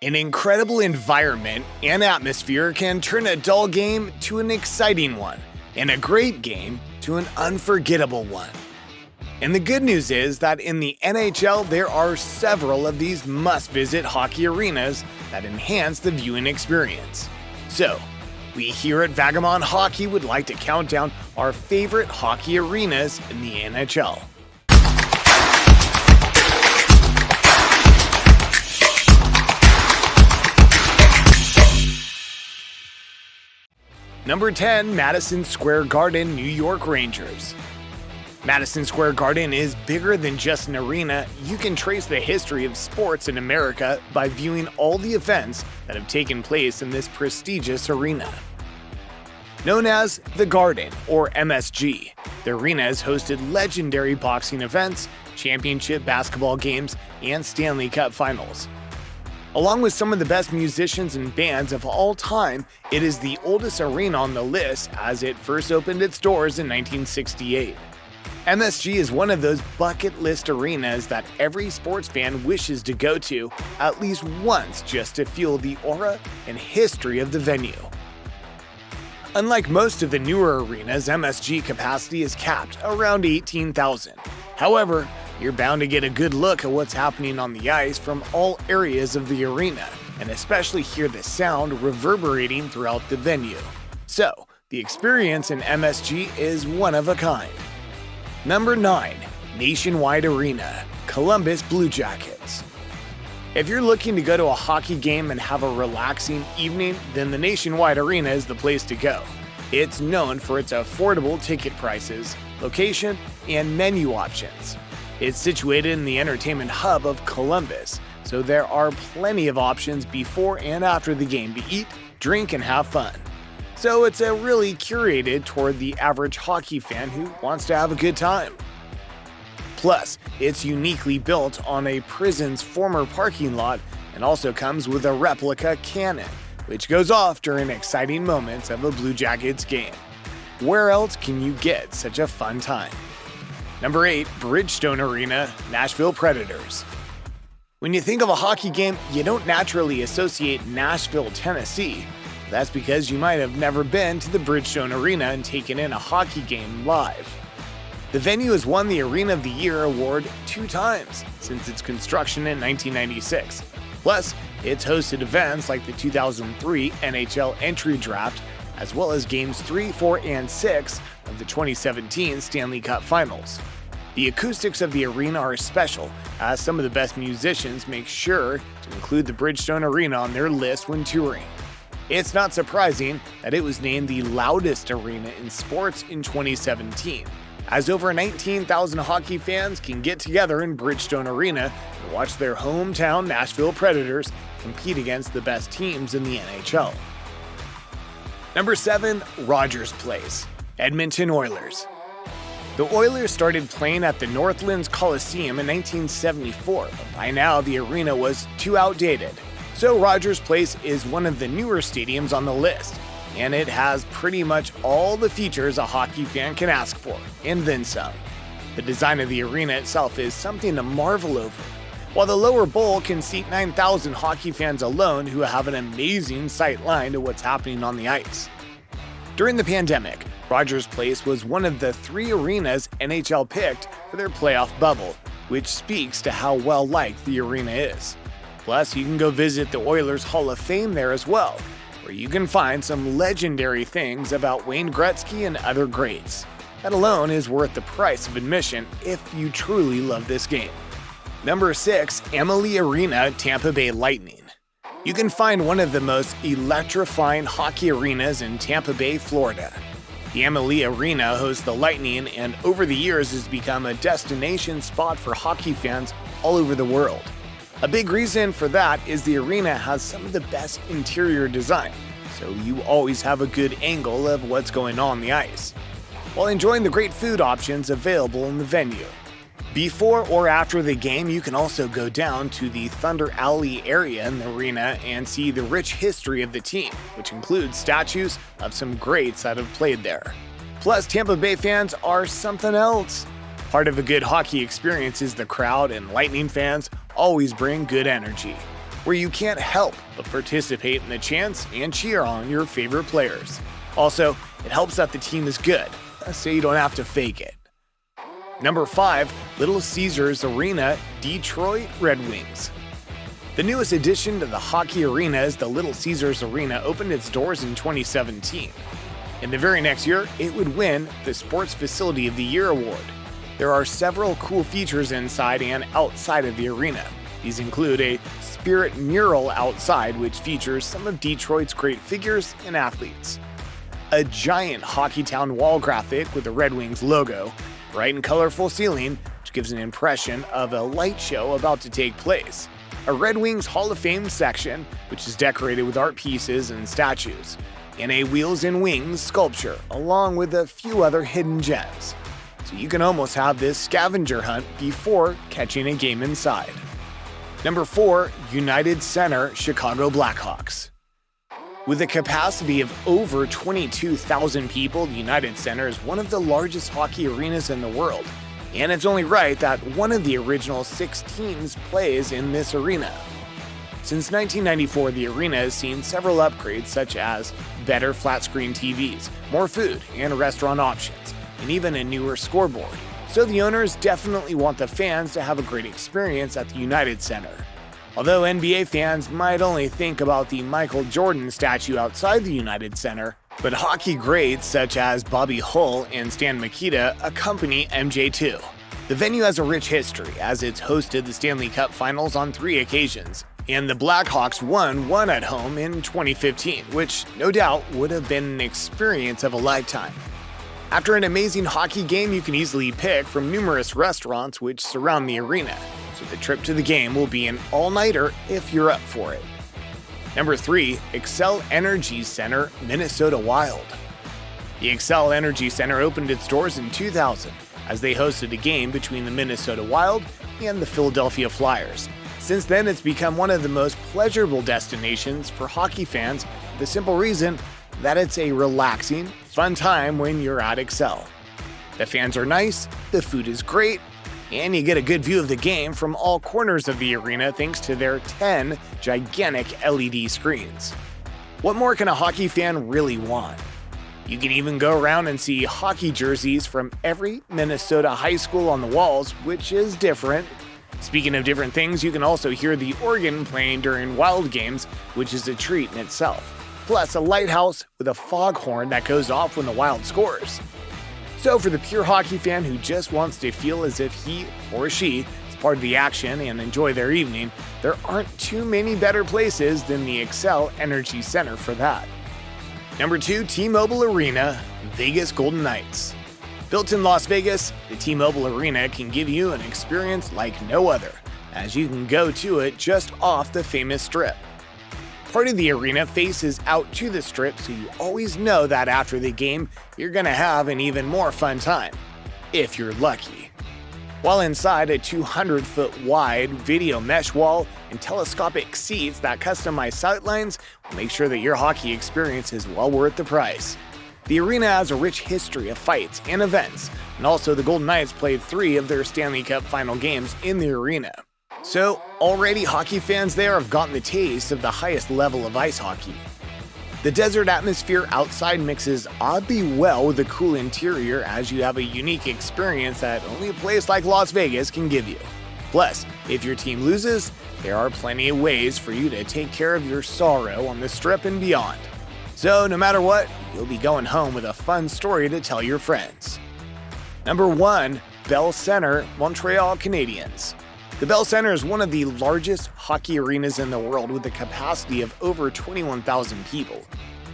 An incredible environment and atmosphere can turn a dull game to an exciting one, and a great game to an unforgettable one. And the good news is that in the NHL, there are several of these must-visit hockey arenas that enhance the viewing experience. So, we here at Vagabond Hockey would like to count down our favorite hockey arenas in the NHL. Number 10, Madison Square Garden, New York Rangers. Madison Square Garden is bigger than just an arena. You can trace the history of sports in America by viewing all the events that have taken place in this prestigious arena. Known as the Garden, or MSG, the arena has hosted legendary boxing events, championship basketball games, and Stanley Cup finals. Along with some of the best musicians and bands of all time, it is the oldest arena on the list as it first opened its doors in 1968. MSG is one of those bucket list arenas that every sports fan wishes to go to at least once just to feel the aura and history of the venue. Unlike most of the newer arenas, MSG capacity is capped around 18,000. However, you're bound to get a good look at what's happening on the ice from all areas of the arena, and especially hear the sound reverberating throughout the venue. So, the experience in MSG is one of a kind. Number 9, Nationwide Arena, Columbus Blue Jackets. If you're looking to go to a hockey game and have a relaxing evening, then the Nationwide Arena is the place to go. It's known for its affordable ticket prices, location, and menu options. It's situated in the entertainment hub of Columbus, so there are plenty of options before and after the game to eat, drink, and have fun. So it's a really curated toward the average hockey fan who wants to have a good time. Plus, it's uniquely built on a prison's former parking lot and also comes with a replica cannon, which goes off during exciting moments of a Blue Jackets game. Where else can you get such a fun time? Number 8, Bridgestone Arena, Nashville Predators. When you think of a hockey game, you don't naturally associate Nashville, Tennessee. That's because you might have never been to the Bridgestone Arena and taken in a hockey game live. The venue has won the Arena of the Year award 2 times since its construction in 1996. Plus, it's hosted events like the 2003 NHL Entry Draft, as well as Games 3, 4, and 6 of the 2017 Stanley Cup Finals. The acoustics of the arena are special, as some of the best musicians make sure to include the Bridgestone Arena on their list when touring. It's not surprising that it was named the loudest arena in sports in 2017, as over 19,000 hockey fans can get together in Bridgestone Arena and watch their hometown Nashville Predators compete against the best teams in the NHL. Number 7, Rogers Place, Edmonton Oilers. The Oilers started playing at the Northlands Coliseum in 1974, but by now the arena was too outdated. So Rogers Place is one of the newer stadiums on the list, and it has pretty much all the features a hockey fan can ask for, and then some. The design of the arena itself is something to marvel over, while the lower bowl can seat 9,000 hockey fans alone who have an amazing sight line to what's happening on the ice. During the pandemic, Rogers Place was one of the 3 arenas NHL picked for their playoff bubble, which speaks to how well-liked the arena is. Plus, you can go visit the Oilers Hall of Fame there as well, where you can find some legendary things about Wayne Gretzky and other greats. That alone is worth the price of admission if you truly love this game. Number 6, Amalie Arena, Tampa Bay Lightning. You can find one of the most electrifying hockey arenas in Tampa Bay, Florida. The Amalie Arena hosts the Lightning and over the years has become a destination spot for hockey fans all over the world. A big reason for that is the arena has some of the best interior design, so you always have a good angle of what's going on the ice, while enjoying the great food options available in the venue. Before or after the game, you can also go down to the Thunder Alley area in the arena and see the rich history of the team, which includes statues of some greats that have played there. Plus, Tampa Bay fans are something else. Part of a good hockey experience is the crowd, and Lightning fans always bring good energy. where you can't help but participate in the chants and cheer on your favorite players. Also, it helps that the team is good, so you don't have to fake it. Number 5, Little Caesars Arena, Detroit Red Wings. The newest addition to the hockey arena is the Little Caesars Arena opened its doors in 2017. In the very next year, it would win the Sports Facility of the Year award. There are several cool features inside and outside of the arena. These include a Spirit mural outside, which features some of Detroit's great figures and athletes. A giant Hockeytown wall graphic with the Red Wings logo, bright and colorful ceiling, which gives an impression of a light show about to take place. A Red Wings Hall of Fame section, which is decorated with art pieces and statues, and a Wheels and Wings sculpture, along with a few other hidden gems. So you can almost have this scavenger hunt before catching a game inside. Number 4, United Center, Chicago Blackhawks. With a capacity of over 22,000 people, the United Center is one of the largest hockey arenas in the world, and it's only right that one of the original 6 teams plays in this arena. Since 1994, the arena has seen several upgrades such as better flat-screen TVs, more food and restaurant options, and even a newer scoreboard. So the owners definitely want the fans to have a great experience at the United Center. Although NBA fans might only think about the Michael Jordan statue outside the United Center, but hockey greats such as Bobby Hull and Stan Mikita accompany MJ too. The venue has a rich history as it's hosted the Stanley Cup Finals on 3 occasions, and the Blackhawks won one at home in 2015, which no doubt would have been an experience of a lifetime. After an amazing hockey game, you can easily pick from numerous restaurants which surround the arena, so the trip to the game will be an all-nighter if you're up for it. Number 3, Xcel Energy Center, Minnesota Wild. The Xcel Energy Center opened its doors in 2000 as they hosted a game between the Minnesota Wild and the Philadelphia Flyers. Since then, it's become one of the most pleasurable destinations for hockey fans for the simple reason that it's a relaxing, fun time when you're at Xcel. The fans are nice, the food is great, and you get a good view of the game from all corners of the arena thanks to their 10 gigantic LED screens. What more can a hockey fan really want? You can even go around and see hockey jerseys from every Minnesota high school on the walls, which is different. Speaking of different things, you can also hear the organ playing during Wild games, which is a treat in itself. Plus a lighthouse with a foghorn that goes off when the Wild scores. So for the pure hockey fan who just wants to feel as if he or she is part of the action and enjoy their evening, there aren't too many better places than the Xcel Energy Center for that. Number 2, T-Mobile Arena, Vegas Golden Knights. Built in Las Vegas, the T-Mobile Arena can give you an experience like no other, as you can go to it just off the famous Strip. Part of the arena faces out to the Strip, so you always know that after the game, you're gonna have an even more fun time, if you're lucky. While inside, a 200-foot wide video mesh wall and telescopic seats that customize sightlines will make sure that your hockey experience is well worth the price. The arena has a rich history of fights and events, and also the Golden Knights played 3 of their Stanley Cup final games in the arena. So, already hockey fans there have gotten the taste of the highest level of ice hockey. The desert atmosphere outside mixes oddly well with the cool interior as you have a unique experience that only a place like Las Vegas can give you. Plus, if your team loses, there are plenty of ways for you to take care of your sorrow on the Strip and beyond. So, no matter what, you'll be going home with a fun story to tell your friends. Number 1, Bell Center, Montreal Canadiens. The Bell Center is one of the largest hockey arenas in the world with a capacity of over 21,000 people.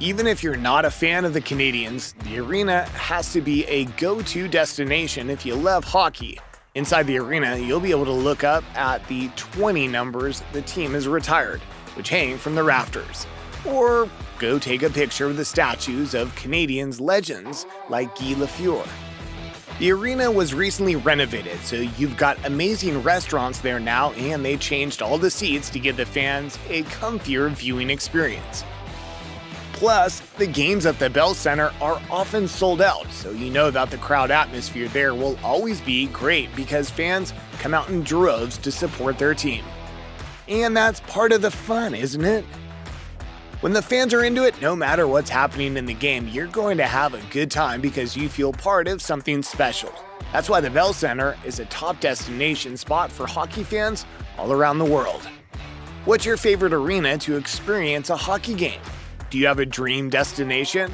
Even if you're not a fan of the Canadiens, the arena has to be a go-to destination if you love hockey. Inside the arena, you'll be able to look up at the 20 numbers the team has retired, which hang from the rafters. Or go take a picture of the statues of Canadiens legends like Guy Lafleur. The arena was recently renovated, so you've got amazing restaurants there now, and they changed all the seats to give the fans a comfier viewing experience. Plus, the games at the Bell Center are often sold out, so you know that the crowd atmosphere there will always be great because fans come out in droves to support their team. And that's part of the fun, isn't it? When the fans are into it, no matter what's happening in the game, you're going to have a good time because you feel part of something special. That's why the Bell Center is a top destination spot for hockey fans all around the world. What's your favorite arena to experience a hockey game? Do you have a dream destination?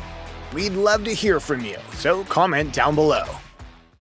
We'd love to hear from you, so comment down below.